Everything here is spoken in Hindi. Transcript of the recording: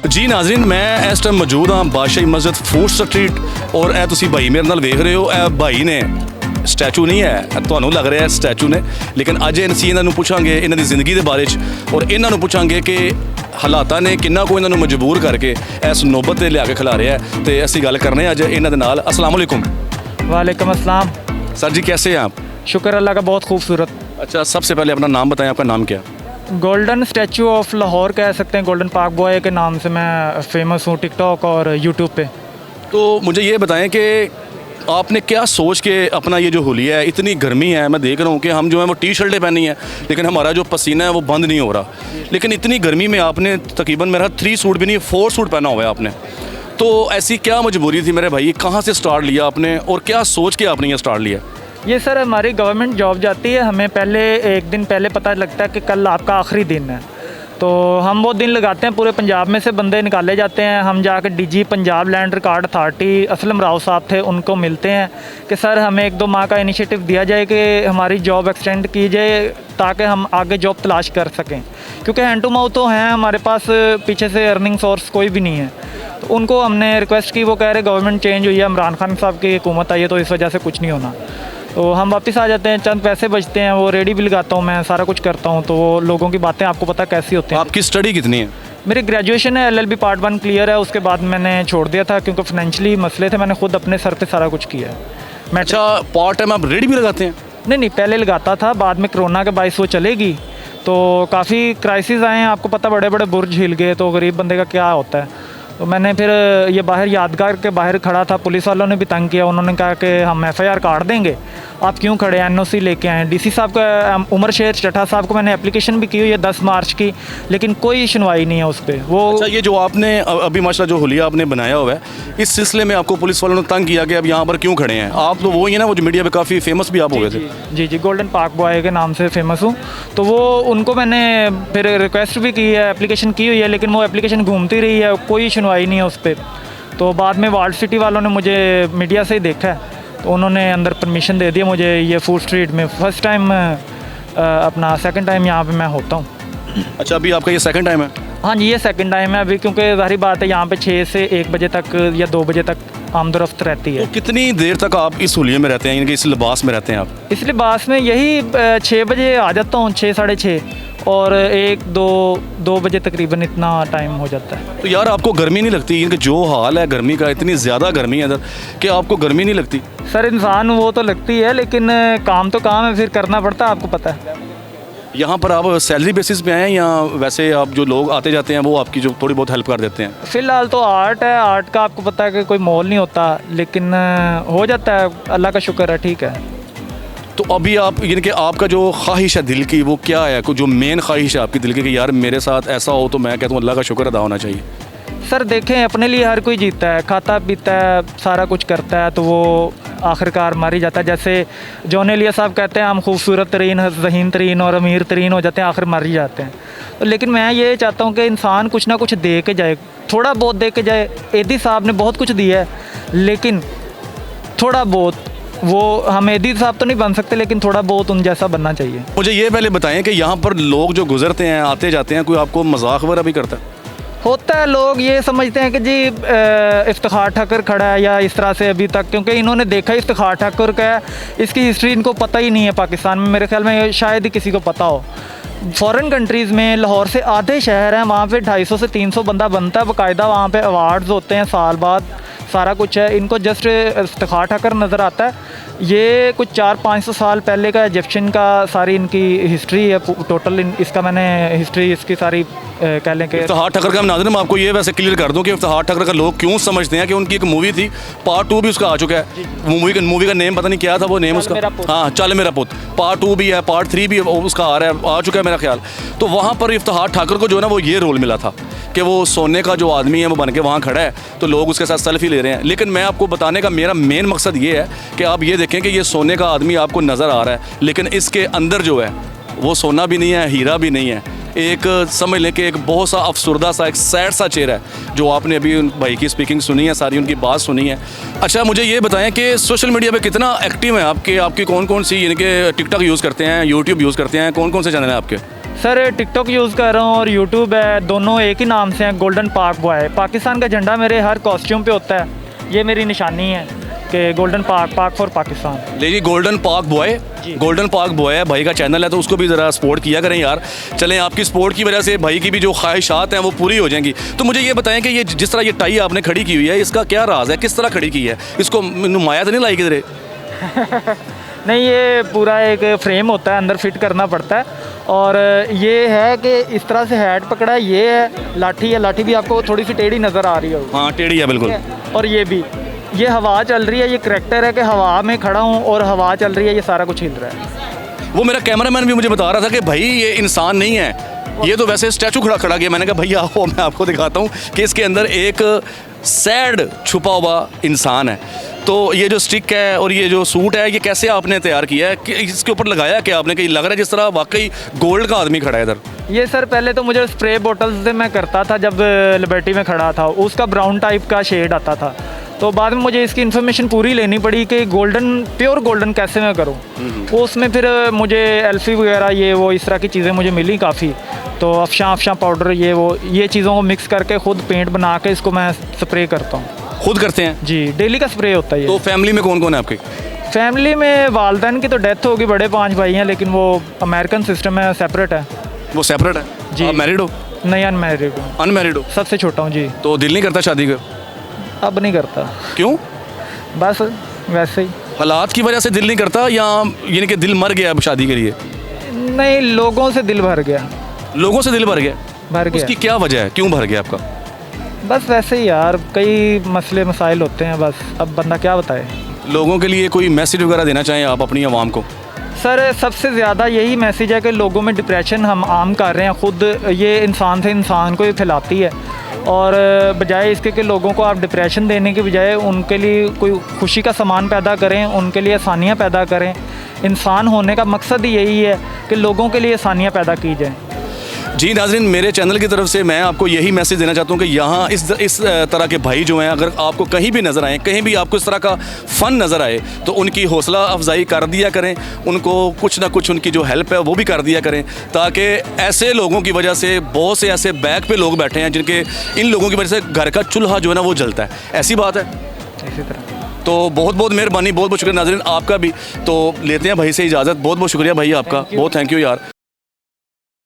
जी नाज़रीन, मैं इस टाइम मौजूद हाँ बादशाही मस्जिद फूड स्ट्रीट और ए तुसी भाई मेरे नाल वेख रहे हो। ए भाई ने स्टैचू नहीं है, ਤੁਹਾਨੂੰ लग रहा है स्टैचू ने, लेकिन अज ਅਸੀਂ ਇਹਨਾਂ ਨੂੰ ਪੁੱਛਾਂਗੇ ਇਹਨਾਂ ਦੀ ਜ਼ਿੰਦਗੀ ਦੇ ਬਾਰੇ 'ਚ ਔਰ ਇਹਨਾਂ ਨੂੰ ਪੁੱਛਾਂਗੇ ਕਿ ਹਾਲਾਤਾਂ ਨੇ ਕਿੰਨਾ ਕੋ ਇਹਨਾਂ ਨੂੰ ਮਜਬੂਰ ਕਰਕੇ ਇਸ ਨੌਬਤ ਤੇ ਲਿਆ ਕੇ ਖਿਲਾ ਰਿਹਾ ਹੈ। ਤੇ ਅਸੀਂ ਗੱਲ ਕਰਨੇ ਆ ਅੱਜ ਇਹਨਾਂ ਦੇ ਨਾਲ। अस्सलाम वालेकुम। वालेकुम अस्सलाम। सर जी कैसे हैं आप? शुक्र अल्लाह का, बहुत खूबसूरत। अच्छा, सबसे पहले अपना नाम बताएं, आपका नाम क्या? गोल्डन स्टैचू ऑफ लाहौर कह सकते हैं, गोल्डन पार्क बॉय के नाम से मैं फ़ेमस हूँ टिकटॉक और यूट्यूब पे। तो मुझे ये बताएं कि आपने क्या सोच के अपना ये जो हुलिया है, इतनी गर्मी है, मैं देख रहा हूँ कि हम जो है वो टी शर्टें पहनी है लेकिन हमारा जो पसीना है वो बंद नहीं हो रहा, लेकिन इतनी गर्मी में आपने तकरीबन मेरा 3 सूट भी नहीं 4 सूट पहना हुआ है आपने। तो ऐसी क्या मजबूरी थी मेरे भाई, कहाँ से स्टार्ट लिया आपने और क्या सोच के आपने ये स्टार्ट लिया? ये सर हमारी गवर्नमेंट जॉब जाती है, हमें पहले एक दिन पहले पता लगता है कि कल आपका आखिरी दिन है, तो हम वो दिन लगाते हैं। पूरे पंजाब में से बंदे निकाले जाते हैं, हम जाकर DG Punjab land record authority Aslam Rao साहब थे, उनको मिलते हैं कि सर हमें 1-2 माह का इनिशिएटिव दिया जाए कि हमारी जॉब एक्सटेंड की जाए ताकि हम आगे जॉब तलाश कर सकें, क्योंकि हैंड टू माउथ तो हैं हमारे पास, पीछे से अर्निंग सोर्स कोई भी नहीं है। तो उनको हमने रिक्वेस्ट की, वो कह रहे गवर्नमेंट चेंज हुई है, इमरान खान साहब की हुकूमत आई है, तो इस वजह से कुछ नहीं होना। तो हम वापस आ जाते हैं, चंद पैसे बचते हैं, वो रेडी भी लगाता हूँ मैं, सारा कुछ करता हूँ। तो वो लोगों की बातें आपको पता कैसी होती हैं। आपकी स्टडी कितनी है? मेरी ग्रेजुएशन है, LLB पार्ट 1 क्लियर है, उसके बाद मैंने छोड़ दिया था क्योंकि फाइनेंशियली मसले थे, मैंने खुद अपने सर पे सारा कुछ किया है। मैं अच्छा, पार्ट टाइम आप रेडी भी लगाते हैं? नहीं, पहले लगाता था, बाद में कोरोना के बायस वो चलेगी, तो काफ़ी क्राइसिस आए हैं, आपको पता, बड़े बड़े बुर्ज हिल गए, तो गरीब बंदे का क्या होता है। तो मैंने फिर ये बाहर यादगार के बाहर खड़ा था, पुलिस वालों ने भी तंग किया, उन्होंने कहा कि हम FIR काट देंगे, आप क्यों खड़े हैं, NOC लेके आए। DC साहब का, उमर शेर चट्टा साहब को मैंने एप्लीकेशन भी की हुई है 10 मार्च की, लेकिन कोई सुनवाई नहीं है उस पर। वो अच्छा, ये जो आपने अभी माशाल्लाह जो हुलिया आपने बनाया हुआ है, इस सिलसिले में आपको पुलिस वालों ने तंग किया कि अब यहाँ पर क्यों खड़े हैं आप? तो वो ही है ना, वो जो मीडिया पे काफ़ी फेमस भी आप हो गए थे। जी, गोल्डन पार्क बॉय के नाम से फेमस हूँ। तो वो उनको मैंने फिर रिक्वेस्ट भी की है, एप्लीकेशन की हुई है, लेकिन वो एप्लीकेशन घूमती रही है, कोई सुनवाई नहीं है उस पर। तो बाद में वार्ड सिटी वालों ने मुझे मीडिया से ही देखा है, तो उन्होंने अंदर परमिशन दे दिया मुझे। ये फूड स्ट्रीट में फर्स्ट टाइम, अपना सेकंड टाइम यहाँ पे मैं होता हूँ। अच्छा, अभी आपका ये सेकंड टाइम है? हाँ जी, ये सेकंड टाइम है अभी, क्योंकि ज़ाहिर बात है यहाँ पे 6 से 1 बजे तक या 2 बजे तक आमदोरफ्त रहती है। तो कितनी देर तक आप इस हुलिये में रहते हैं, यानी कि इस लिबास में रहते हैं आप? इस लिबास में यही 6 बजे आ जाता हूँ, 6 साढ़े 6, और 1-2 बजे तकरीबन इतना टाइम हो जाता है। तो यार आपको गर्मी नहीं लगती? इनका जो हाल है गर्मी का, इतनी ज़्यादा गर्मी है इधर, कि आपको गर्मी नहीं लगती? सर इंसान वो तो लगती है, लेकिन काम तो काम है, फिर करना पड़ता है, आपको पता है। यहाँ पर आप सैलरी बेसिस पे आए या वैसे आप जो लोग आते जाते हैं वो आपकी जो थोड़ी बहुत हेल्प कर देते हैं? फ़िलहाल तो आर्ट है, आर्ट का आपको पता है कि कोई मोल नहीं होता, लेकिन हो जाता है, अल्लाह का शुक्र है, ठीक है। तो अभी आप, यानी कि आपका जो ख्वाहिश है दिल की, वो क्या है? जो मेन ख्वाहिश है आपकी दिल की कि यार मेरे साथ ऐसा हो, तो मैं कहता हूँ अल्लाह का शुक्र अदा होना चाहिए। सर देखें, अपने लिए हर कोई जीता है, खाता पीता है, सारा कुछ करता है, तो वो आखिरकार मर ही जाता है। जैसे जॉन एलिया साहब कहते हैं, हम खूबसूरत तरीन, ज़हीन तरीन और अमीर तरीन हो जाते हैं, आखिर मर ही जाते हैं। तो लेकिन मैं ये चाहता हूँ कि इंसान कुछ ना कुछ दे के जाए, थोड़ा बहुत दे के जाए। एदी साहब ने बहुत कुछ दिया है, लेकिन थोड़ा बहुत, वो हम एदी साहब तो नहीं बन सकते, लेकिन थोड़ा बहुत उन जैसा बनना चाहिए। मुझे ये पहले बताएं कि यहाँ पर लोग जो गुजरते हैं, आते जाते हैं, कोई आपको मजाक वगैरह भी करता है? होता है, लोग ये समझते हैं कि जी इफ्तिखार ठाकर खड़ा है या इस तरह से अभी तक, क्योंकि इन्होंने देखा इफ्तिखार ठाकर का है, इसकी हिस्ट्री इनको पता ही नहीं है पाकिस्तान में, मेरे ख्याल में शायद ही किसी को पता हो। फॉरेन कंट्रीज़ में लाहौर से आधे शहर हैं, वहाँ पे 250 से 300 बंदा बनता है बाकायदा, वहाँ पे अवार्ड्स होते हैं साल बाद, सारा कुछ है। इनको जस्ट इफ्तिखार ठाकर नज़र आता है। ये कुछ 400-500 साल पहले का इजिप्शियन का सारी इनकी हिस्ट्री है टोटल। इसका मैंने हिस्ट्री इसकी सारी कह लें कि इफ्तिखार ठाकर का नाज़रीन मैं आपको ये वैसे क्लियर कर दूं कि इफ्तिखार ठाकर का लोग क्यों समझते हैं कि उनकी एक मूवी थी, पार्ट 2 भी उसका आ चुका है। मूवी का नेम पता नहीं क्या था, वो नेम उसका, हाँ, चल मेरा पुत, पार्ट 2 भी है, पार्ट 3 भी उसका आ रहा है, आ चुका है मेरा ख्याल। तो वहाँ पर इफ्तिखार ठाकर को जो है ना, वो ये रोल मिला था कि वो सोने का जो आदमी है वो बन के वहाँ खड़ा है, तो लोग उसके साथ सेल्फी ले रहे हैं। लेकिन मैं आपको बताने का मेरा मेन मकसद ये है कि आप ये देखें कि ये सोने का आदमी आपको नज़र आ रहा है, लेकिन इसके अंदर जो है वो सोना भी नहीं है, हीरा भी नहीं है। एक समझ लें कि एक बहुत सा अफसुर्दा सा, एक सैड सा चेहरा है जो आपने अभी उन भाई की स्पीकिंग सुनी है, सारी उनकी बात सुनी है। अच्छा, मुझे ये बताएं कि सोशल मीडिया पे कितना एक्टिव है आपकी कौन कौन सी, यानी कि टिकटॉक यूज़ करते हैं, यूट्यूब यूज़ करते हैं, कौन कौन से चैनल हैं आपके? सर टिकटॉक यूज़ कर रहा हूँ और यूट्यूब है, दोनों एक ही नाम से हैं, गोल्डन पाक बॉय। पाकिस्तान का झंडा मेरे हर कॉस्ट्यूम पे होता है, ये मेरी निशानी है कि गोल्डन पाक, पाक फॉर पाकिस्तान। ले जी, गोल्डन पाक बॉय, गोल्डन पाक बॉय है भाई का चैनल है, तो उसको भी ज़रा सपोर्ट किया करें यार। चलें, आपकी सपोर्ट की वजह से भाई की भी जो ख्वाहिशात हैं वो पूरी हो जाएंगी। तो मुझे ये बताएं कि ये जिस तरह ये टाई आपने खड़ी की हुई है, इसका क्या राज है, किस तरह खड़ी की है? इसको नुमाया तो नहीं लाई किधरे? नहीं, ये पूरा एक फ्रेम होता है, अंदर फिट करना पड़ता है। और ये है कि इस तरह से हैट पकड़ा है, ये है लाठी है, लाठी भी आपको थोड़ी सी टेढ़ी नज़र आ रही होगी। हाँ, टेढ़ी है बिल्कुल। और ये भी, ये हवा चल रही है, ये करैक्टर है कि हवा में खड़ा हूँ और हवा चल रही है, ये सारा कुछ हिल रहा है। वो मेरा कैमरामैन भी मुझे बता रहा था कि भाई ये इंसान नहीं है, ये तो वैसे स्टैचू खड़ा गया। मैंने कहा भैया आओ, मैं आपको दिखाता हूँ कि इसके अंदर एक सैड छुपा हुआ इंसान है। तो ये जो स्टिक है और ये जो सूट है, ये कैसे आपने तैयार किया है, कि इसके ऊपर लगाया क्या आपने? कि लग रहा है जिस तरह वाकई गोल्ड का आदमी खड़ा है इधर। ये सर पहले तो मुझे स्प्रे बोतल से मैं करता था, जब लिबर्टी में खड़ा था, उसका ब्राउन टाइप का शेड आता था। तो बाद में मुझे इसकी इन्फॉर्मेशन पूरी लेनी पड़ी कि गोल्डन, प्योर गोल्डन कैसे मैं करूँ। उसमें फिर मुझे एल्फी वगैरह ये वो इस तरह की चीज़ें मुझे मिली काफ़ी। तो अफशा पाउडर ये चीज़ों को मिक्स करके खुद पेंट बना के इसको मैं स्प्रे करता हूँ। खुद करते हैं जी, डेली का स्प्रे होता है ये। तो फैमिली में कौन कौन है आपके? फैमिली में वालदैन की तो डेथ होगी, बड़े 5 भाई हैं, लेकिन वो अमेरिकन सिस्टम है, सेपरेट है। वो सेपरेट है जी। आप मैरिड हो? नहीं, अनमैरिड हूँ, अनमैरिड हो? सबसे छोटा हूँ जी। तो दिल नहीं करता शादी का? अब नहीं करता, क्यों? बस वैसे ही। हालात की वजह से दिल नहीं करता, या यानी कि दिल मर गया अब शादी के लिए? नहीं, लोगों से दिल भर गया। लोगों से दिल भर गया? भर गया उसकी क्या वजह है, क्यों भर गया आपका? बस वैसे ही यार, कई मसले मसाइल होते हैं, बस अब बंदा क्या बताए। लोगों के लिए कोई मैसेज वगैरह देना चाहें आप अपनी आवाम को? सर सबसे ज़्यादा यही मैसेज है कि लोगों में डिप्रेशन हम आम कर रहे हैं, ख़ुद ये इंसान से इंसान को ही फैलाती है। और बजाय इसके कि लोगों को आप डिप्रेशन देने के बजाय उनके लिए कोई खुशी का सामान पैदा करें, उनके लिए आसानियाँ पैदा करें। इंसान होने का मकसद ही यही है कि लोगों के लिए आसानियाँ पैदा की जाएँ। जी नाज़रीन, मेरे चैनल की तरफ से मैं आपको यही मैसेज देना चाहता हूँ कि यहाँ इस तरह के भाई जो हैं, अगर आपको कहीं भी नज़र आए, कहीं भी आपको इस तरह का फ़न नज़र आए, तो उनकी हौसला अफजाई कर दिया करें, उनको कुछ ना कुछ उनकी जो हेल्प है वो भी कर दिया करें, ताकि ऐसे लोगों की वजह से बहुत से ऐसे बैक पे लोग बैठे हैं जिनके इन लोगों की वजह से घर का चूल्हा जो है ना वो जलता है। ऐसी बात है। इसी तरह तो बहुत बहुत मेहरबानी, बहुत बहुत शुक्रिया नाज़रीन आपका भी। तो लेते हैं भाई से इजाज़त। बहुत बहुत शुक्रिया भाई आपका, बहुत थैंक यू यार।